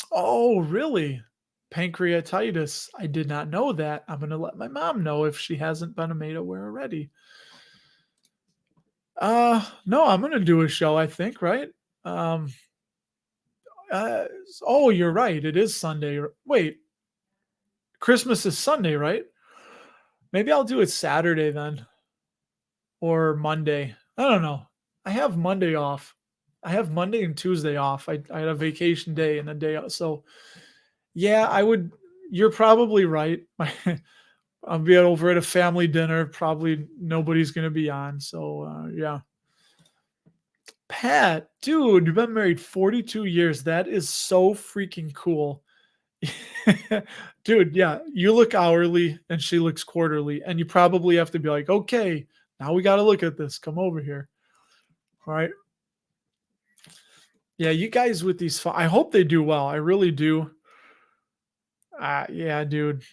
Oh, really? Pancreatitis. I did not know that. I'm going to let my mom know if she hasn't been made aware already. No, I'm going to do a show, I think, right? Oh, you're right. It is Sunday. Wait, Christmas is Sunday, right? Maybe I'll do it Saturday then. Or Monday. I don't know. I have Monday off. I have Monday and Tuesday off. I had a vacation day and a day off. So yeah, I would. You're probably right. I'll be over at a family dinner. Probably nobody's going to be on. So yeah. Pat, dude, you've been married 42 years. That is so freaking cool. Dude, yeah, you look hourly and she looks quarterly. And you probably have to be like, okay, now we got to look at this. Come over here. All right. Yeah, you guys with these, I hope they do well. I really do. Yeah, dude.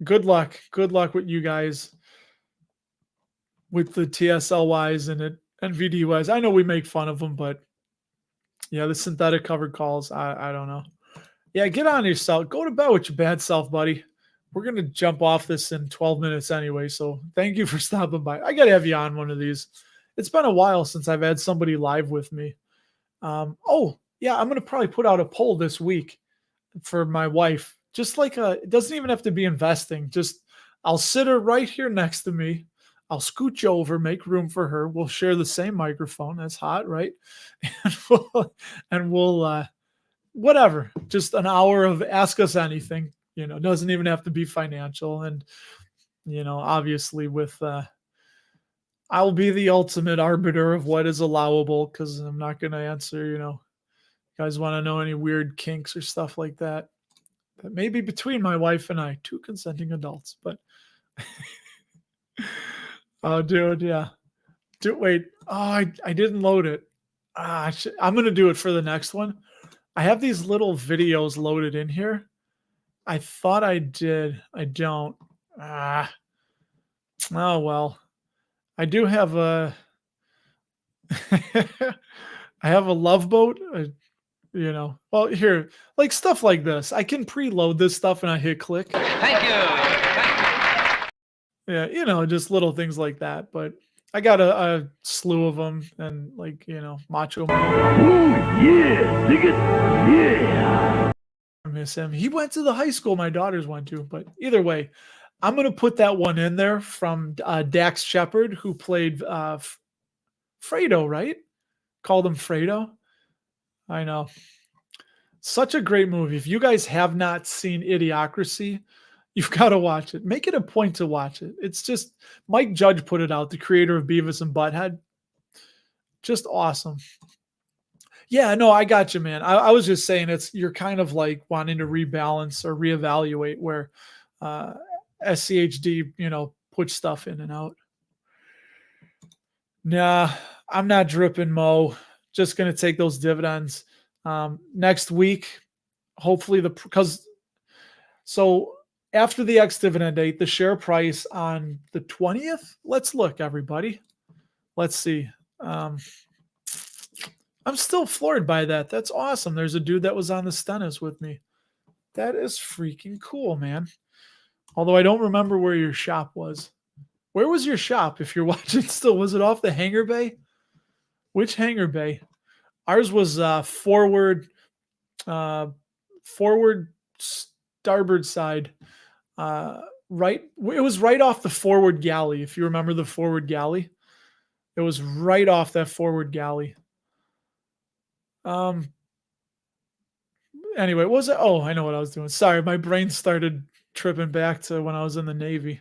Good luck. Good luck with you guys with the TSLYs and NVDYs. I know we make fun of them, but yeah, the synthetic covered calls, I don't know. Yeah, get on yourself. Go to bed with your bad self, buddy. We're going to jump off this in 12 minutes anyway, so thank you for stopping by. I got to have you on one of these. It's been a while since I've had somebody live with me. Oh, yeah, I'm going to probably put out a poll this week for my wife. Just like it doesn't even have to be investing. Just I'll sit her right here next to me. I'll scooch over, make room for her. We'll share the same microphone. That's hot, right? And we'll whatever. Just an hour of ask us anything. Doesn't even have to be financial. And obviously with I'll be the ultimate arbiter of what is allowable because I'm not going to answer. You guys want to know any weird kinks or stuff like that. That may be between my wife and I, two consenting adults, but oh, dude, yeah. Wait. Oh, I didn't load it. I'm going to do it for the next one. I have these little videos loaded in here. I thought I did. I don't. Oh, well. I do have a I have a Love Boat. Well, here, like stuff like this. I can preload this stuff and I hit click. Thank you. Yeah, just little things like that. But I got a slew of them and Macho Man. Ooh, yeah, dig it. Yeah. I miss him. He went to the high school my daughters went to. But either way, I'm going to put that one in there from Dax Shepard, who played Fredo, right? Called him Fredo. I know. Such a great movie. If you guys have not seen Idiocracy, You've got to watch it. Make it a point to watch it. It's just Mike Judge put it out, the creator of Beavis and Butthead. Just awesome. Yeah, no, I got you, man. I was just saying you're kind of like wanting to rebalance or reevaluate where uh, SCHD, puts stuff in and out. Nah, I'm not dripping, Mo. Just going to take those dividends. Next week, hopefully so after the ex-dividend date, the share price on the 20th, let's look, everybody. Let's see. I'm still floored by that. That's awesome. There's a dude that was on the Stennis with me. That is freaking cool, man. Although I don't remember where your shop was. Where was your shop if you're watching still? Was it off the hangar bay? Which hangar bay? Ours was forward starboard side. Right. It was right off the forward galley. If you remember the forward galley, it was right off that forward galley. Anyway, what was it? Oh, I know what I was doing. Sorry, my brain started tripping back to when I was in the Navy.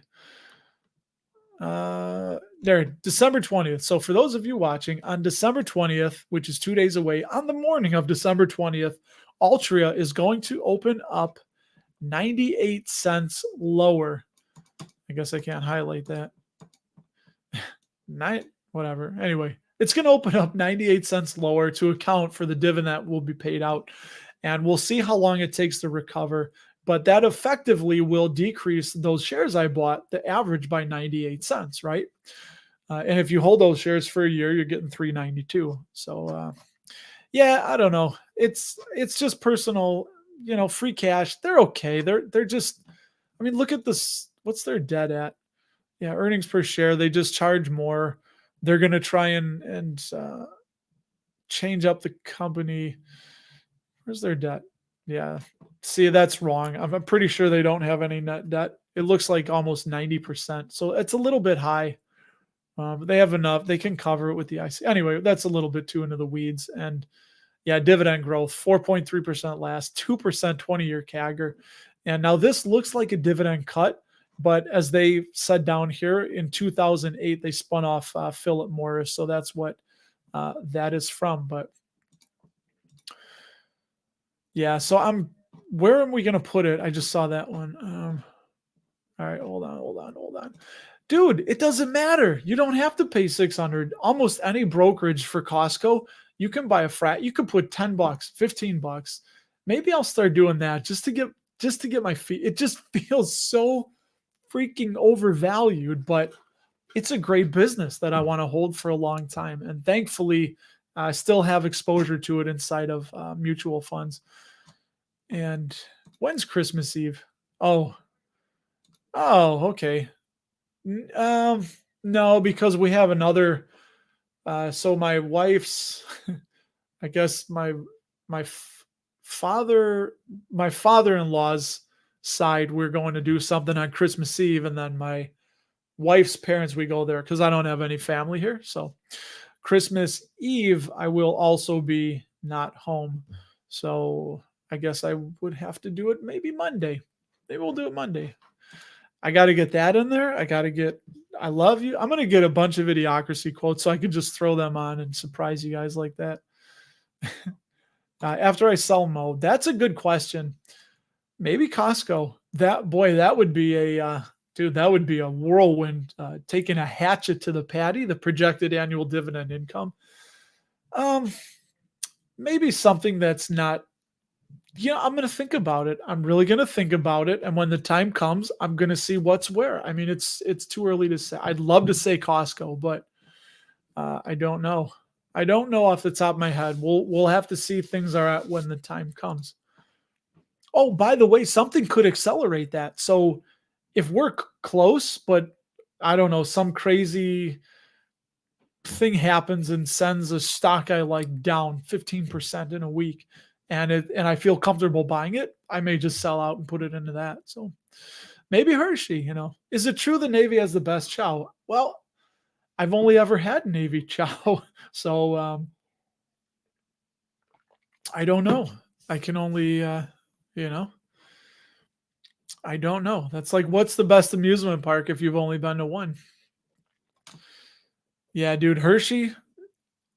There, December 20th. So for those of you watching, on December 20th, which is 2 days away, on the morning of December 20th, Altria is going to open up 98 cents lower. I guess I can't highlight that. Whatever. Anyway, it's going to open up 98 cents lower to account for the dividend that will be paid out. And we'll see how long it takes to recover. But that effectively will decrease those shares I bought, the average, by 98 cents, right? And if you hold those shares for a year, you're getting $3.92. So, yeah, I don't know. It's just personal, free cash. They're okay. They're just, I mean, look at this. What's their debt at? Yeah, earnings per share. They just charge more. They're going to try and change up the company. Where's their debt? Yeah. See, that's wrong. I'm pretty sure they don't have any net debt. It looks like almost 90%. So it's a little bit high. But they have enough. They can cover it with the IC. Anyway, that's a little bit too into the weeds. And yeah, dividend growth, 4.3% last, 2% 20-year CAGR. And now this looks like a dividend cut. But as they said down here, in 2008, they spun off Philip Morris. So that's what that is from. But yeah, so where am we going to put it? I just saw that one. All right, hold on. Dude, it doesn't matter. You don't have to pay $600. Almost any brokerage for Costco, you can buy you can put $10, $15. Maybe I'll start doing that just to get my feet. It just feels so freaking overvalued, but it's a great business that I want to hold for a long time. And thankfully, I still have exposure to it inside of mutual funds. And when's Christmas Eve? Oh, okay. No, because we have another. So my wife's, I guess my father-in-law's side, we're going to do something on Christmas Eve, and then my wife's parents, we go there because I don't have any family here. So Christmas Eve, I will also be not home. So I guess I would have to do it maybe Monday. Maybe we'll do it Monday. I got to get that in there. I love you. I'm going to get a bunch of Idiocracy quotes so I can just throw them on and surprise you guys like that. After I sell Mo, that's a good question. Maybe Costco. That would be that would be a whirlwind, taking a hatchet to the patty, the projected annual dividend income. Maybe something that's not, I'm going to think about it. I'm really going to think about it. And when the time comes, I'm going to see what's where. I mean, it's too early to say. I'd love to say Costco, but I don't know. I don't know off the top of my head. We'll have to see things are at when the time comes. Oh, by the way, something could accelerate that. So if we're close, but I don't know, some crazy thing happens and sends a stock I like down 15% in a week, and I feel comfortable buying it, I may just sell out and put it into that. So maybe Hershey, is it true the Navy has the best chow? Well, I've only ever had Navy chow. So I don't know. I can only, I don't know. That's like, what's the best amusement park if you've only been to one? Yeah, dude, Hershey,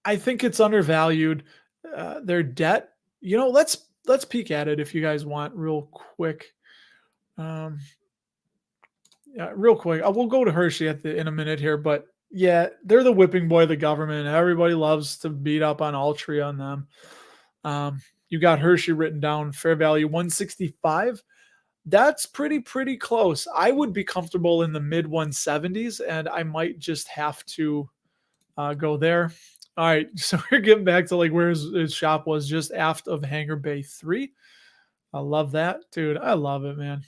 I think it's undervalued. Their debt, let's peek at it if you guys want real quick. Um, yeah, real quick. We'll go to Hershey in a minute here, but yeah, they're the whipping boy of the government. Everybody loves to beat up on Altria on them. You got Hershey written down, fair value 165. That's pretty close. I would be comfortable in the mid 170s, and I might just have to go there. All right, so we're getting back to like where his shop was, just aft of Hangar Bay 3. I love that, dude. I love it, man.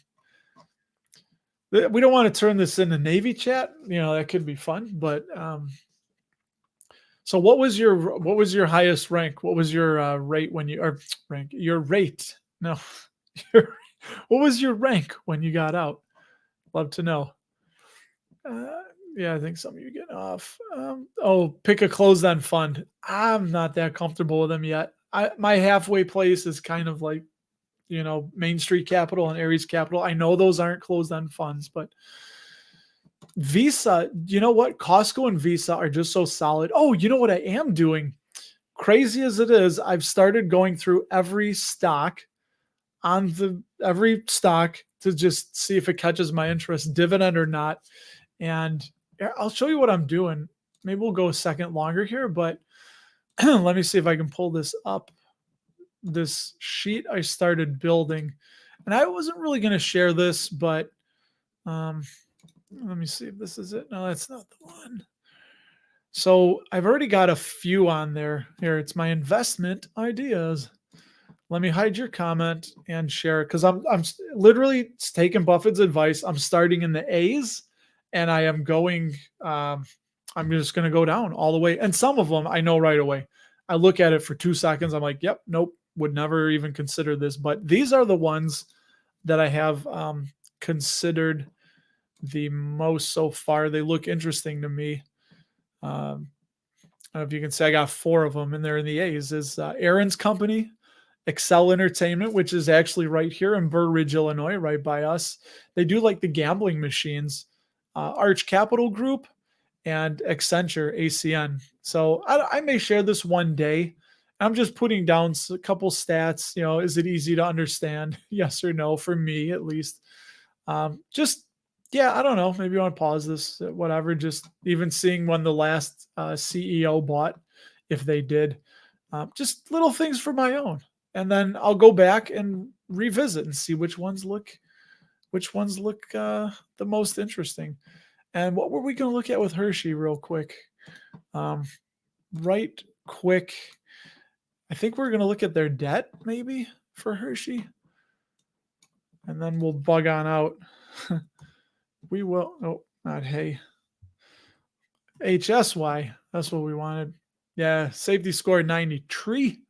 We don't want to turn this into Navy chat. That could be fun, but so what was your highest rank? What was your rate when you or rank your rate? No, what was your rank when you got out? Love to know. Yeah, I think some of you getting off. Pick a closed-end fund. I'm not that comfortable with them yet. My halfway place is kind of like, Main Street Capital and Ares Capital. I know those aren't closed-end funds, but Visa, you know what? Costco and Visa are just so solid. Oh, you know what I am doing? Crazy as it is, I've started going through every stock to just see if it catches my interest, dividend or not. And I'll show you what I'm doing. Maybe we'll go a second longer here, but let me see if I can pull this up. This sheet I started building, and I wasn't really going to share this, but let me see if this is it. No, that's not the one. So I've already got a few on there. Here, it's my investment ideas. Let me hide your comment and share it, because I'm literally taking Buffett's advice. I'm starting in the A's, and I am going. I'm just going to go down all the way, and some of them I know right away. I look at it for 2 seconds. I'm like, yep, nope, would never even consider this. But these are the ones that I have considered the most so far. They look interesting to me. I don't know if you can see, I got 4 of them, and they're in the A's. Is Aaron's company, Excel Entertainment, which is actually right here in Burr Ridge, Illinois, right by us. They do like the gambling machines. Arch Capital Group and Accenture, ACN. So I may share this one day. I'm just putting down a couple stats. Is it easy to understand? Yes or no, for me at least. I don't know. Maybe you want to pause this, whatever. Just even seeing when the last CEO bought, if they did. Just little things for my own. And then I'll go back and revisit and see which ones look the most interesting. And what were we going to look at with Hershey real quick? Right quick. I think we're going to look at their debt maybe for Hershey. And then we'll bug on out. We will. Oh, not hey. HSY. That's what we wanted. Yeah. Safety score 93.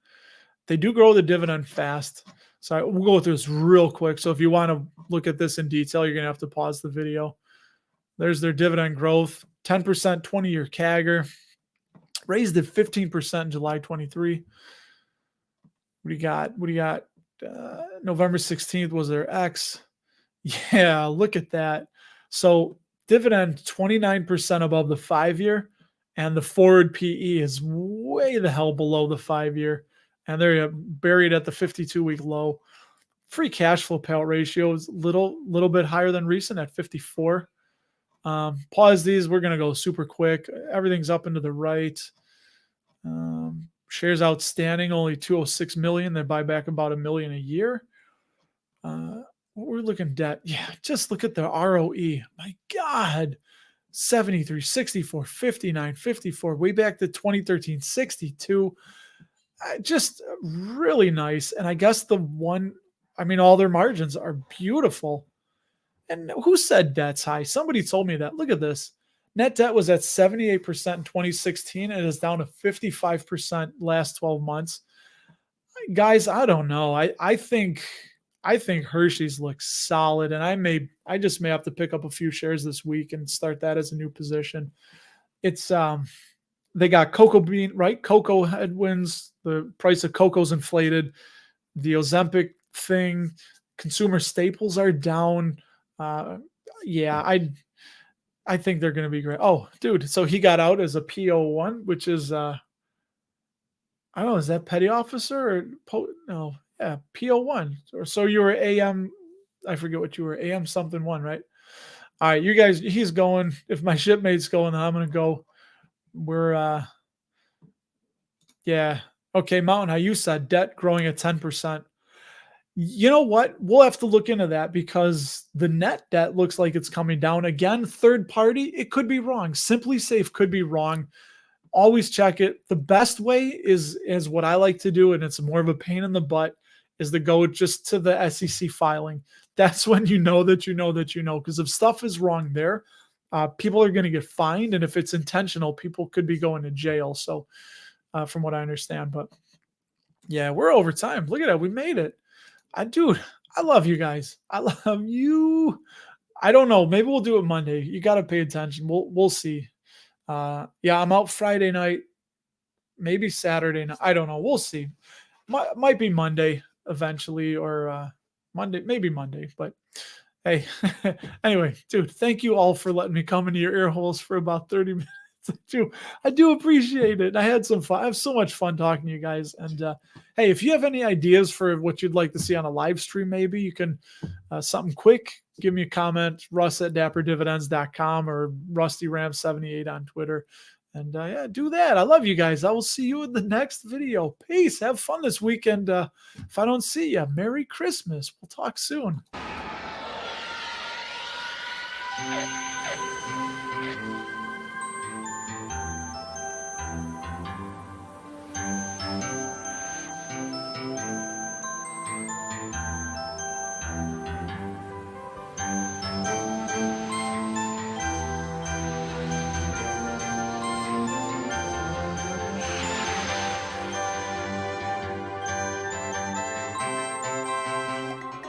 They do grow the dividend fast. So we'll go through this real quick. So if you want to look at this in detail, you're going to have to pause the video. There's their dividend growth, 10% 20-year CAGR, raised at 15% in July 23. What do you got? November 16th was their X. Yeah, look at that. So dividend 29% above the 5-year, and the forward PE is way the hell below the 5-year, and they're buried at the 52-week low. Free cash flow payout ratio is little bit higher than recent at 54. Pause these. We're going to go super quick. Everything's up and to the right. Shares outstanding, only 206 million. They buy back about 1 million a year. What we're looking debt. Yeah, just look at the ROE. My God. 73, 64, 59, 54, way back to 2013, 62. Just really nice. And I guess all their margins are beautiful. And who said debt's high? Somebody told me that. Look at this. Net debt was at 78% in 2016 and is down to 55% last 12 months. Guys, I don't know. I think Hershey's looks solid, and I just may have to pick up a few shares this week and start that as a new position. It's they got cocoa bean, right? Cocoa headwinds. The price of cocoa's inflated. The Ozempic thing. Consumer staples are down. Yeah, I think they're going to be great. Oh, dude, so he got out as a PO1, which is I don't know, is that petty officer or no? Yeah, PO1. Or so you were AM. I forget what you were. AM something one, right? All right, you guys. He's going. If my shipmate's going, I'm going to go. We're yeah. Okay, Mountain. How you said debt growing at 10%. You know what? We'll have to look into that because the net debt looks like it's coming down again. Third party, it could be wrong. Simply Safe could be wrong. Always check it. The best way is what I like to do, and it's more of a pain in the butt, is to go just to the SEC filing. That's when you know that you know that you know. Because if stuff is wrong there, people are going to get fined, and if it's intentional, people could be going to jail. So, from what I understand, but yeah, we're over time. Look at that, we made it. Dude, I love you guys. I love you. I don't know. Maybe we'll do it Monday. You got to pay attention. We'll see. Yeah, I'm out Friday night, maybe Saturday night. I don't know. We'll see. Might be Monday eventually, or Monday, maybe Monday. But hey, anyway, dude, thank you all for letting me come into your ear holes for about 30 minutes. I do appreciate it. I had some fun. I have so much fun talking to you guys. And hey, if you have any ideas for what you'd like to see on a live stream, maybe you can something quick. Give me a comment, Russ at dapperdividends.com or RustyRam78 on Twitter. And yeah, do that. I love you guys. I will see you in the next video. Peace. Have fun this weekend. If I don't see you, Merry Christmas. We'll talk soon.